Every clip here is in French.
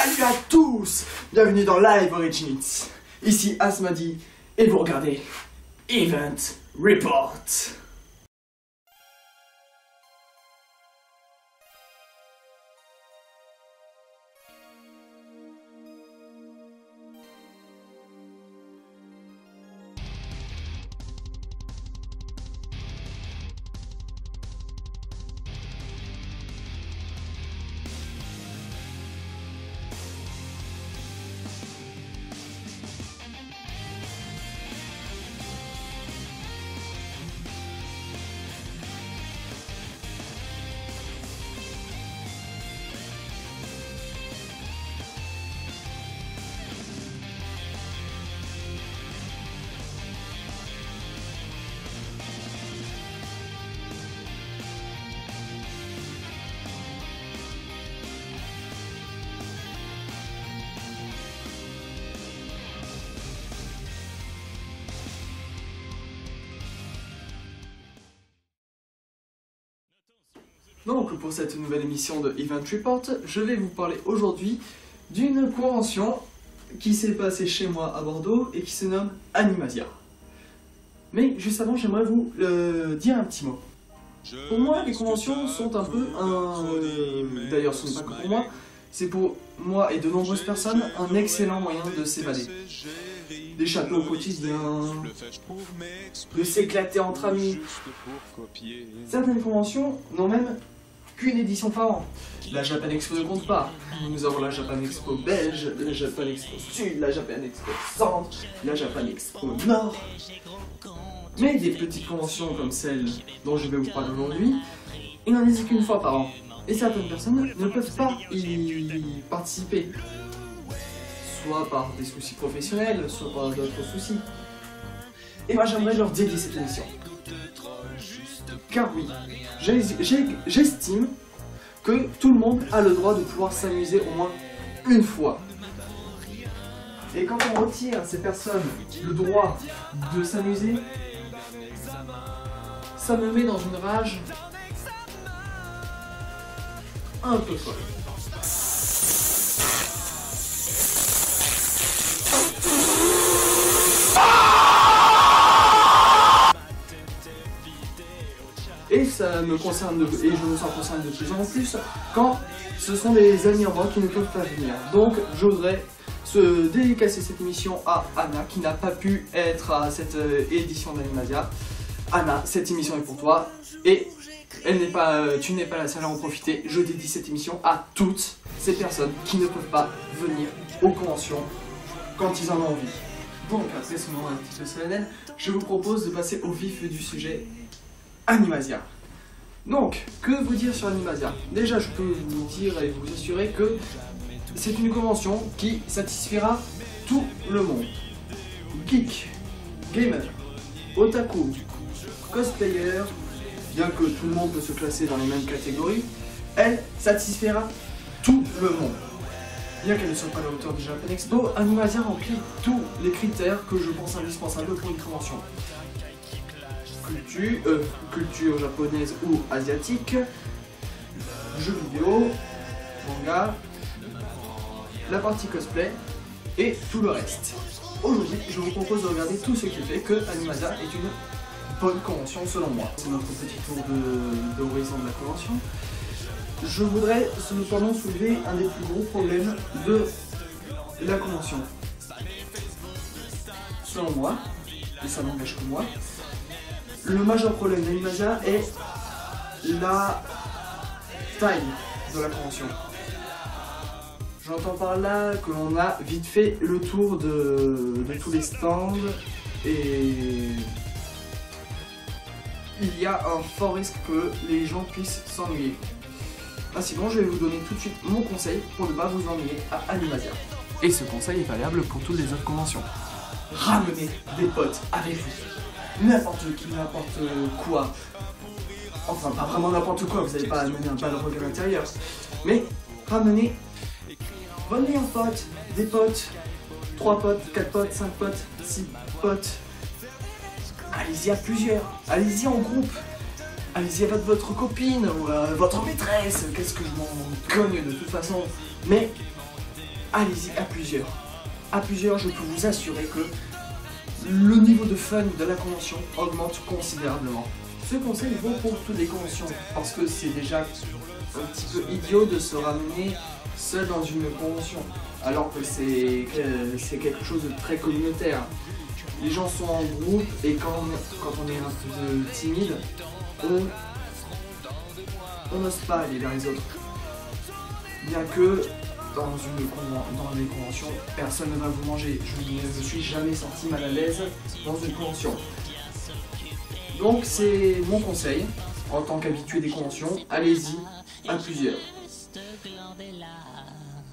Salut à tous, bienvenue dans Live Origins. Ici Asmadi et vous regardez Event Report. Donc pour cette nouvelle émission de Event Report, je vais vous parler aujourd'hui d'une convention qui s'est passée chez moi à Bordeaux et qui se nomme Animasia. Mais juste avant, j'aimerais vous dire un petit mot. Pour moi, les conventions sont un peu d'ailleurs, ce n'est pas que pour moi, c'est pour moi et de nombreuses personnes un excellent moyen de s'évader. D'échapper au quotidien, de s'éclater entre amis. Certaines conventions n'ont même qu'une édition par an. La Japan Expo ne compte pas. Nous avons la Japan Expo belge, la Japan Expo sud, la Japan Expo centre, la Japan Expo nord. Mais des petites conventions comme celle dont je vais vous parler aujourd'hui, il n'en existe qu'une fois par an. Et certaines personnes ne peuvent pas y participer. Soit par des soucis professionnels, soit par d'autres soucis. Et moi j'aimerais leur dédier cette émission. Car oui, j'estime que tout le monde a le droit de pouvoir s'amuser au moins une fois. Et quand on retire à ces personnes le droit de s'amuser, ça me met dans une rage un peu folle. Et ça me concerne, et je me sens concerné de plus en plus quand ce sont des amis en moi qui ne peuvent pas venir. Donc je voudrais dédicacer cette émission à Anna qui n'a pas pu être à cette édition d'Animasia. Anna, cette émission est pour toi et tu n'es pas la seule à en profiter. Je dédie cette émission à toutes ces personnes qui ne peuvent pas venir aux conventions quand ils en ont envie. Donc après ce moment un petit peu solennel, je vous propose de passer au vif du sujet. Animasia. Donc, que vous dire sur Animasia? Déjà, je peux vous dire et vous assurer que c'est une convention qui satisfera tout le monde. Geek, gamer, otaku, cosplayer, bien que tout le monde peut se classer dans les mêmes catégories, elle satisfera tout le monde. Bien qu'elle ne soit pas à la hauteur de Japan Expo, Animasia remplit tous les critères que je pense indispensables pour une convention. Culture japonaise ou asiatique, jeux vidéo, manga, la partie cosplay et tout le reste. Aujourd'hui, je vous propose de regarder tout ce qui fait que Animasia est une bonne convention selon moi. C'est notre petit tour d'horizon de la convention. Je voudrais cependant soulever un des plus gros problèmes de la convention. Selon moi, et ça n'engage que moi, le majeur problème d'Animasia est la taille de la convention. J'entends par là que l'on a vite fait le tour de tous les stands et il y a un fort risque que les gens puissent s'ennuyer. Ainsi donc, je vais vous donner tout de suite mon conseil pour ne pas vous ennuyer à Animasia. Et ce conseil est valable pour toutes les autres conventions. Ramenez des potes avec vous. N'importe qui, n'importe quoi. Enfin, pas vraiment n'importe quoi, vous n'allez pas amener un balrog à l'intérieur. Mais ramenez vos meilleurs potes, des potes, 3 potes, 4 potes, 5 potes, 6 potes. Allez-y à plusieurs, allez-y en groupe. Allez-y avec votre copine ou votre maîtresse, qu'est-ce que je m'en cogne de toute façon. Mais allez-y à plusieurs. À plusieurs, je peux vous assurer que le niveau de fun de la convention augmente considérablement. Ce conseil vaut pour toutes les conventions, parce que c'est déjà un petit peu idiot de se ramener seul dans une convention, alors que c'est quelque chose de très communautaire. Les gens sont en groupe et quand on est un peu timide, on n'ose pas aller vers les autres. Bien que dans les conventions, personne ne va vous manger. Je ne me suis jamais senti mal à l'aise dans une convention. Donc c'est mon conseil, en tant qu'habitué des conventions, allez-y à plusieurs.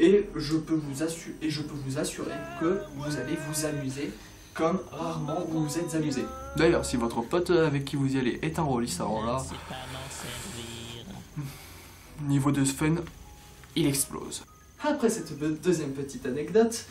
Et je peux vous assurer que vous allez vous amuser comme rarement vous vous êtes amusé. D'ailleurs, si votre pote avec qui vous y allez est un rôliste, alors là, niveau de fun, il explose. Après cette deuxième petite anecdote,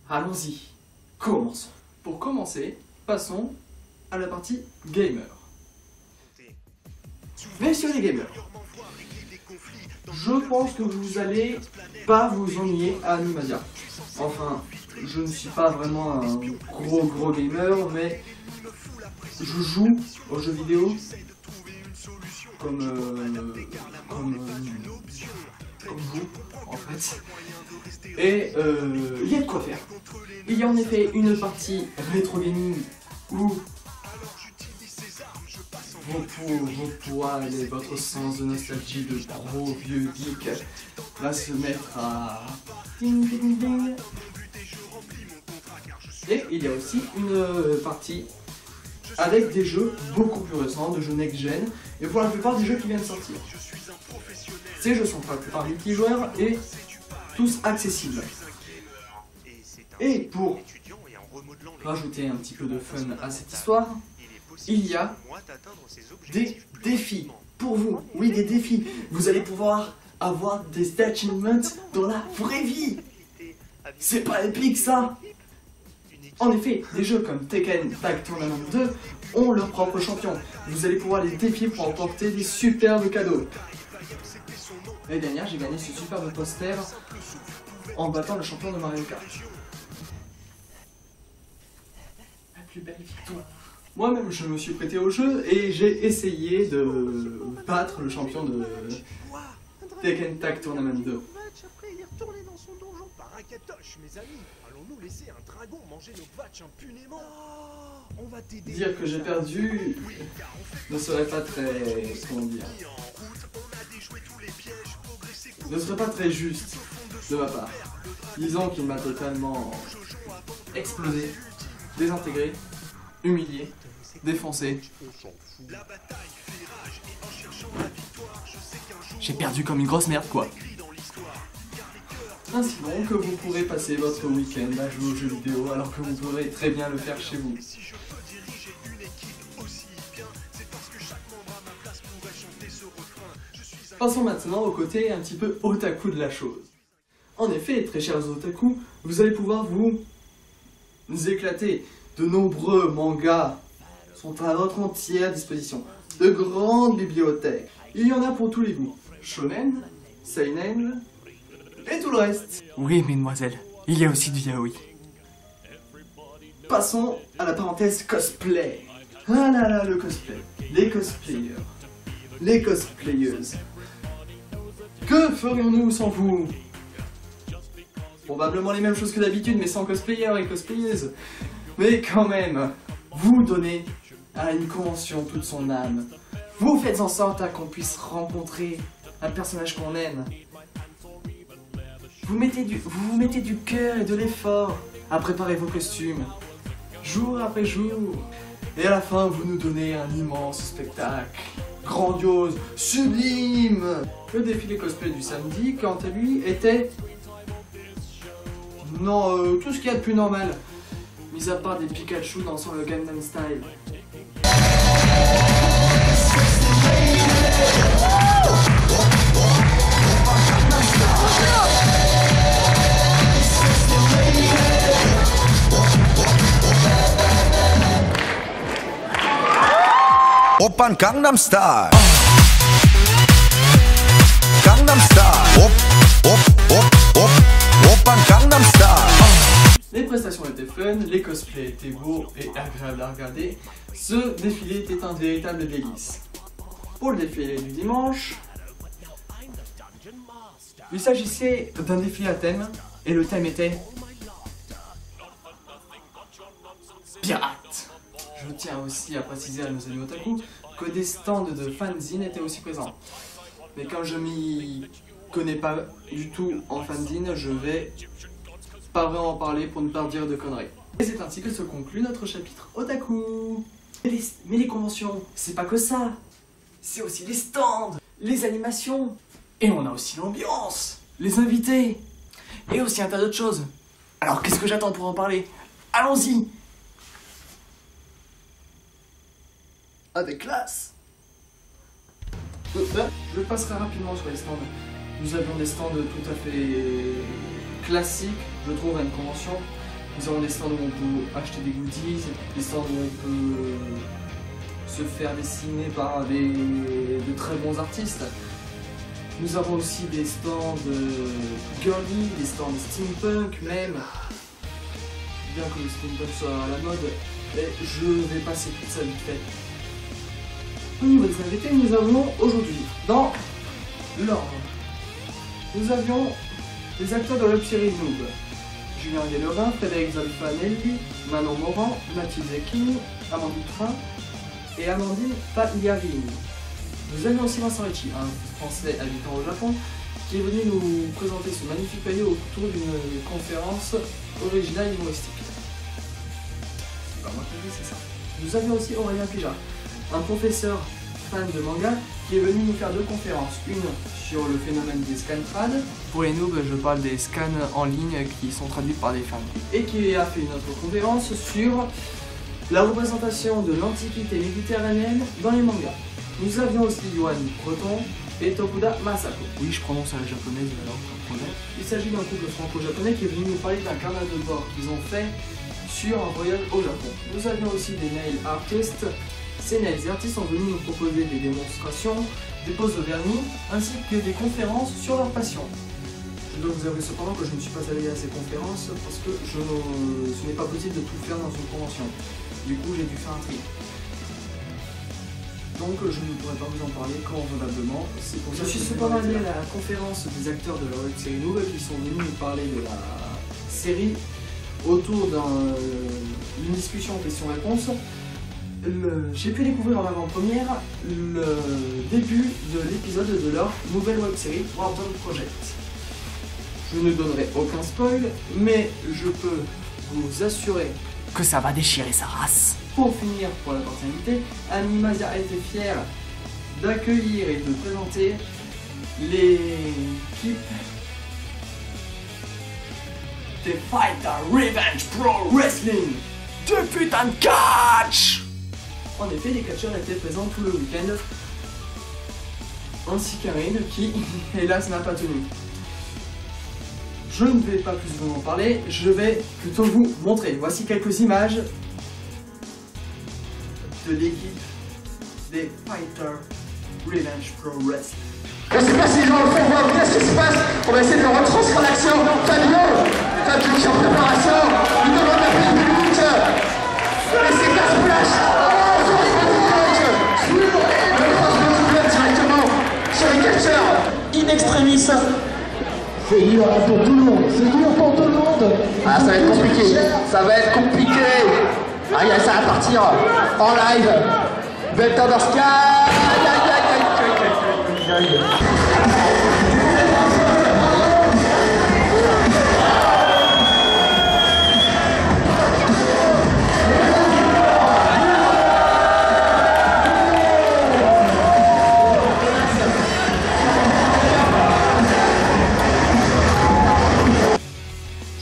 allons-y, commençons. Pour commencer, passons à la partie gamer. Messieurs les gamers, je pense que vous allez pas vous ennuyer à Animasia. Enfin, je ne suis pas vraiment un gros gamer, mais je joue aux jeux vidéo comme vous, en fait. Et il y a de quoi faire. Il y a en effet une partie rétro gaming où vos poils et votre sens de nostalgie de gros vieux geek va se mettre à ding ding ding. Et il y a aussi une partie avec des jeux beaucoup plus récents, de jeux next-gen, et pour la plupart des jeux qui viennent de sortir. Ces jeux sont pour la plupart multijoueurs et tous accessibles. Et pour rajouter un petit peu de fun à cette histoire, il y a des défis pour vous. Oui, des défis. Vous allez pouvoir avoir des achievements dans la vraie vie. C'est pas épique ça? En effet, des jeux comme Tekken Tag Tournament 2 ont leur propre champion. Vous allez pouvoir les défier pour emporter des superbes cadeaux. L'année dernière, j'ai gagné ce superbe poster en battant le champion de Mario Kart. La plus belle victoire. Moi-même, je me suis prêté au jeu et j'ai essayé de battre le champion de Tekken Tag Tournament 2. Dire que j'ai perdu ne serait pas très... comment dire, ne serait pas très juste de ma part. Disons qu'il m'a totalement explosé, désintégré, humilié, défoncé. J'ai perdu comme une grosse merde quoi. Ainsi donc, vous pourrez passer votre week-end à jouer aux jeux vidéo alors que vous pourrez très bien le faire chez vous. Passons maintenant au côté un petit peu otaku de la chose. En effet, très chers otaku, vous allez pouvoir vous éclater. De nombreux mangas sont à votre entière disposition. De grandes bibliothèques. Il y en a pour tous les goûts. Shonen, seinen et tout le reste. Oui, mesdemoiselles, il y a aussi du yaoi. Passons à la parenthèse cosplay. Ah là là, le cosplay. Les cosplayers. Les cosplayeuses. Que ferions-nous sans vous? Probablement les mêmes choses que d'habitude, mais sans cosplayers et cosplayeuses. Mais quand même, vous donnez à une convention toute son âme. Vous faites en sorte qu'on puisse rencontrer un personnage qu'on aime. Vous vous mettez du cœur et de l'effort à préparer vos costumes, jour après jour. Et à la fin, vous nous donnez un immense spectacle, grandiose, sublime. Le défilé cosplay du samedi, quant à lui, était... non, tout ce qu'il y a de plus normal, mis à part des Pikachu dansant le Gangnam Style. Oppan Gangnam Style. Les prestations étaient fun, les cosplays étaient beaux et agréables à regarder. Ce défilé était un véritable délice. Pour le défilé du dimanche, il s'agissait d'un défilé à thème et le thème était pirate. Je tiens aussi à préciser à nos amis otaku que des stands de fanzine étaient aussi présents. Mais comme je m'y connais pas du tout en fanzine, je vais pas vraiment en parler pour ne pas dire de conneries. Et c'est ainsi que se conclut notre chapitre otaku. Mais les conventions, c'est pas que ça. C'est aussi les stands, les animations. Et on a aussi l'ambiance, les invités. Et aussi un tas d'autres choses. Alors qu'est-ce que j'attends pour en parler? Allons-y! Avec classe! Je passerai rapidement sur les stands. Nous avions des stands tout à fait classiques, je trouve, à une convention. Nous avons des stands où on peut acheter des goodies, des stands où on peut se faire dessiner par de très bons artistes. Nous avons aussi des stands girly, des stands steampunk même. Bien que le steampunk soit à la mode, mais je vais passer tout ça vite fait. Au niveau des invités, nous avons aujourd'hui, dans l'ordre, nous avions les acteurs de la série Noob. Julien Guélerin, Frédéric Zolfanelli, Manon Morand, Mathilde Zecchini, Amandine Train et Amandine Pagliarini. Nous avions aussi Vincent Ricci, un Français habitant au Japon, qui est venu nous présenter ce magnifique pays autour d'une conférence originale humoristique. C'est pas moi qui dis, c'est ça. Nous avions aussi Aurélien Pija, un professeur fan de manga, qui est venu nous faire deux conférences. Une sur le phénomène des scantrades. Pour les noobs, je parle des scans en ligne qui sont traduits par des fans. Et qui a fait une autre conférence sur la représentation de l'antiquité méditerranéenne dans les mangas. Nous avions aussi Yohan Breton et Tokuda Masako. Oui, je prononce à la japonaise alors qu'on connaît. Il s'agit d'un couple franco-japonais qui est venu nous parler d'un carnet de bord qu'ils ont fait sur un voyage au Japon. Nous avions aussi des nail artists. Ces nail artists sont venus nous proposer des démonstrations, des poses de vernis, ainsi que des conférences sur leur passion. Je dois vous avouer cependant que je ne suis pas allé à ces conférences parce que ce n'est pas possible de tout faire dans une convention. Du coup, j'ai dû faire un tri. Donc je ne pourrais pas vous en parler convenablement. Je suis cependant allé à la conférence des acteurs de la web série Noob qui sont venus nous parler de la série autour d'une discussion questions-réponses. J'ai pu découvrir en avant-première le début de l'épisode de leur nouvelle web série Warden Project. Je ne donnerai aucun spoil, mais je peux vous assurer que ça va déchirer sa race. Pour finir, pour la partie invitée, Animasia a été fière d'accueillir et de présenter l'équipe des Fighter Revenge Pro Wrestling de putain de catch. En effet, les catcheurs étaient présents tout le week-end, ainsi qu'Arine qui, hélas, n'a pas tenu. Je ne vais pas plus vous en parler, je vais plutôt vous montrer. Voici quelques images de l'équipe des Fighter Revenge Pro Wrestling. Je sais pas si les gens le font voir bien ce qui se passe, on va essayer de le retranscrire en action. Fabio qui est en préparation, il demande la prise du but. Et c'est Cash Splash. Directement sur les catcheurs in extremis. C'est dur pour tout le monde, c'est dur pour tout le monde. Ah, ça va être compliqué, ça va être compliqué. Ah, ça va partir en live. Belle Thunder Sky.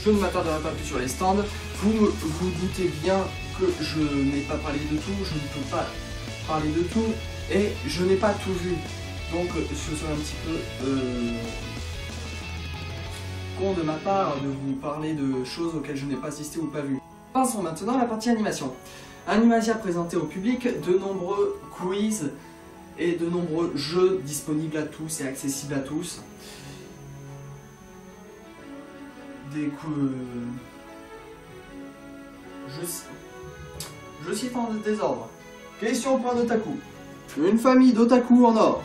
Je ne m'attarderai pas plus sur les stands. Vous doutez bien que je n'ai pas parlé de tout, je ne peux pas parler de tout et je n'ai pas tout vu. Donc ce serait un petit peu con de ma part de vous parler de choses auxquelles je n'ai pas assisté ou pas vu. Passons maintenant à la partie animation. Animasia présentait au public de nombreux quiz et de nombreux jeux disponibles à tous et accessibles à tous. Des coups... Je cite en désordre. Question pour un otaku. Une famille d'otaku en or.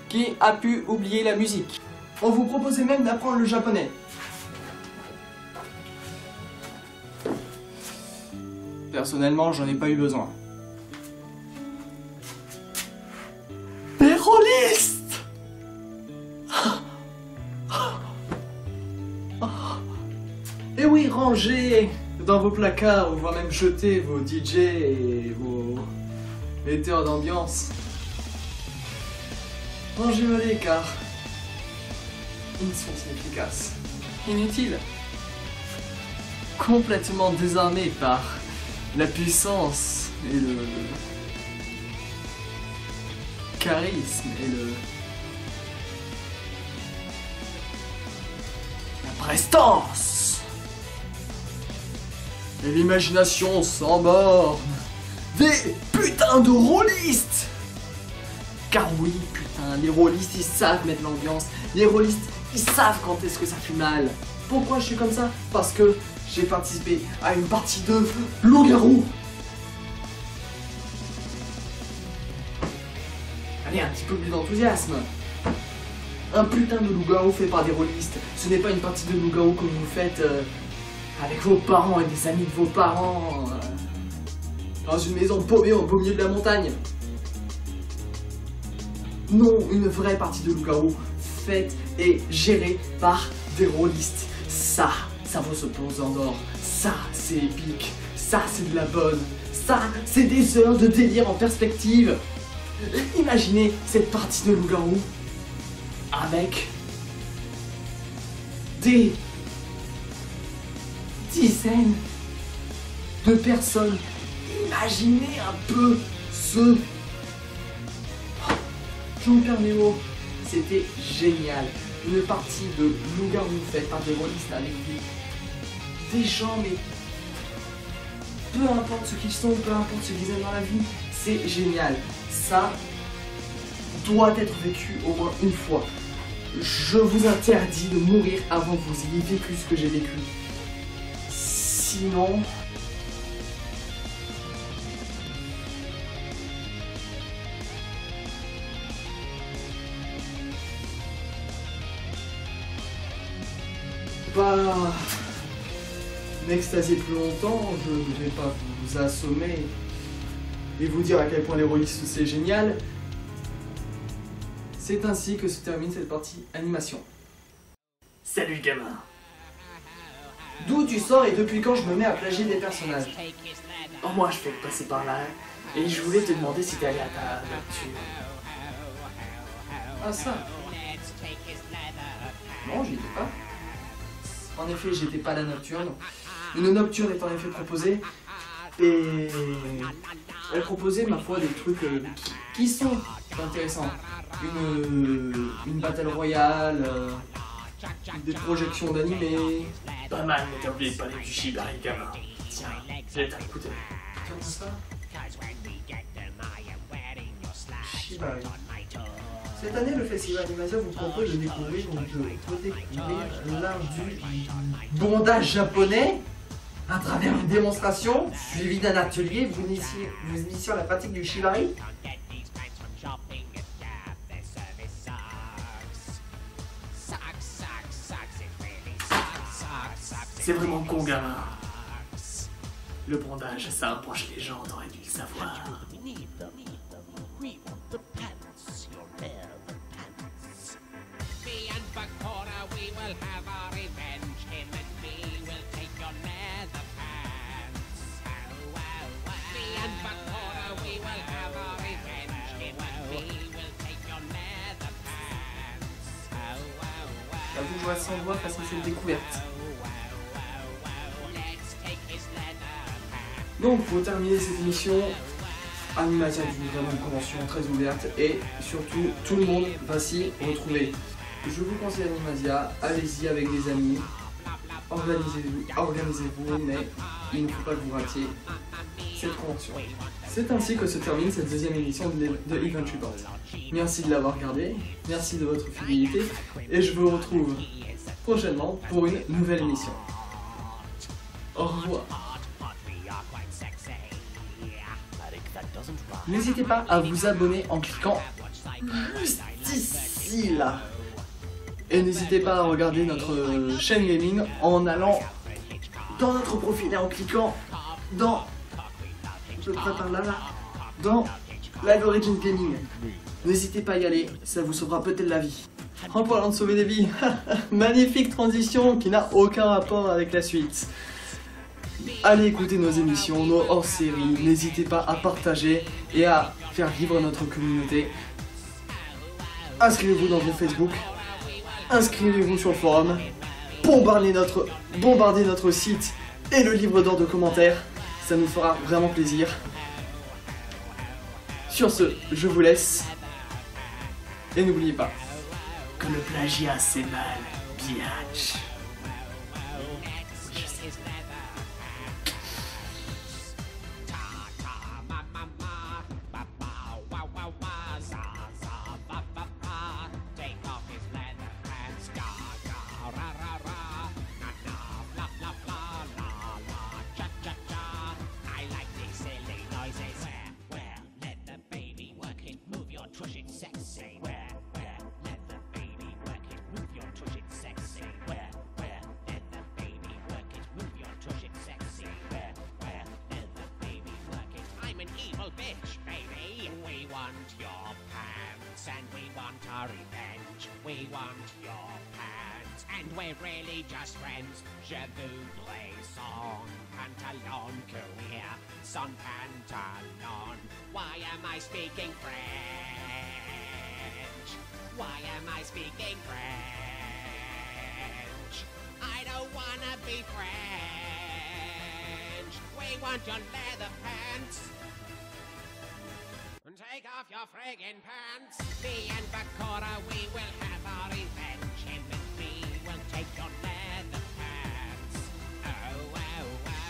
Qui a pu oublier la musique? On vous proposait même d'apprendre le japonais. Personnellement, j'en ai pas eu besoin. Des rôlistes! Et oui, rangez dans vos placards, voire même jetez vos DJ et vos metteurs d'ambiance. Rangez-les car ils sont inefficaces. Inutile. Complètement désarmé par la puissance et le charisme et la prestance et l'imagination sans borne des putains de rôlistes. Car oui, putain, les rôlistes ils savent mettre l'ambiance, les rôlistes ils savent quand est-ce que ça fait mal. Pourquoi je suis comme ça? Parce que j'ai participé à une partie de loup-garou. Allez, un petit peu plus d'enthousiasme. Un putain de loup-garou fait par des rôlistes. Ce n'est pas une partie de loup-garou comme vous faites avec vos parents et des amis de vos parents. Dans une maison paumée au beau milieu de la montagne. Non, une vraie partie de loup-garou faite et gérée par des rôlistes. Ça vaut ce pesant d'or. Ça, c'est épique. Ça, c'est de la bonne. Ça, c'est des heures de délire en perspective. Imaginez cette partie de loup-garou avec des dizaines de personnes. Imaginez un peu ce... J'en perds mes mots. C'était génial. Une partie de loup-garou faite par des rôlistes avec des gens, mais peu importe ce qu'ils sont, peu importe ce qu'ils aiment dans la vie, c'est génial. Ça doit être vécu au moins une fois. Je vous interdis de mourir avant que vous ayez vécu ce que j'ai vécu. Sinon... pas m'extasier plus longtemps, je ne vais pas vous assommer et vous dire à quel point les rôlistes c'est génial. C'est ainsi que se termine cette partie animation. Salut gamin. D'où tu sors et depuis quand je me mets à plagier des personnages? Oh, moi je fais passer par là et je voulais te demander si t'es allé à ta nocturne. Ah ça? Non, j'y étais pas. En effet, j'étais pas à la nocturne. Une nocturne est en effet proposée. Et elle proposait, ma foi, des trucs qui sont intéressants. Une battle royale, des projections d'animés. Pas mal, mais t'as oublié de parler du Shibari gamin. Tiens, je vais t'écouter. Comment ça? Shibari. Cette année, le Festival Animasia vous propose de découvrir l'art du bondage japonais à travers une démonstration suivie d'un atelier vous initiant à la pratique du shibari. C'est vraiment con gamin. Le bondage, ça approche les gens, t'aurais dû le savoir. La bourgeoisie sans voix face à cette découverte. Donc pour terminer cette émission, Animasia est vraiment une convention très ouverte et surtout tout le monde va s'y retrouver. Je vous conseille Animasia, allez-y avec des amis, organisez-vous, mais il ne faut pas que vous ratiez cette convention. C'est ainsi que se termine cette deuxième édition de Event Report. Merci de l'avoir regardé, merci de votre fidélité, et je vous retrouve prochainement pour une nouvelle émission. Au revoir. N'hésitez pas à vous abonner en cliquant juste ici là. Et n'hésitez pas à regarder notre chaîne gaming en allant dans notre profil et en cliquant dans... Je prépare là, dans Live Origins Gaming. N'hésitez pas à y aller, ça vous sauvera peut-être la vie. En parlant de sauver des vies, magnifique transition qui n'a aucun rapport avec la suite. Allez écouter nos émissions, nos hors-séries, n'hésitez pas à partager et à faire vivre notre communauté. Inscrivez-vous dans vos Facebook, inscrivez-vous sur le forum, bombardez notre site et le livre d'or de commentaires, ça nous fera vraiment plaisir. Sur ce, je vous laisse, et n'oubliez pas que le plagiat c'est mal, biatch. Bitch, baby. We want your pants and we want our revenge. We want your pants and we're really just friends. Je voudrais son pantalon career, son pantalon. Why am I speaking French? Why am I speaking French? I don't wanna be French. We want your leather pants. Take off your friggin' pants. Me and Bakura, we will have our revenge. Him and me will take your leather pants. Oh, oh, oh.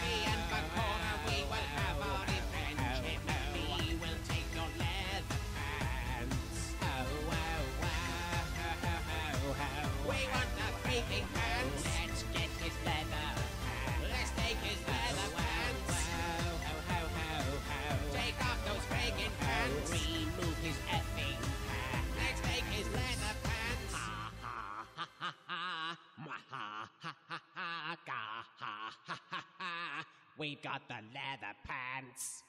Me and Bakura, we will have our revenge. Him and me will take your leather pants. Oh, oh, oh, oh. We want the freaking pants. Let's get his leather pants. Let's take his leather pants. Take off those friggin' pants. Remove his effing pants. Let's take his leather pants. Ha ha ha ha ha. Ha ha ha ha ha. Ga ha ha ha ha. We've got the leather pants.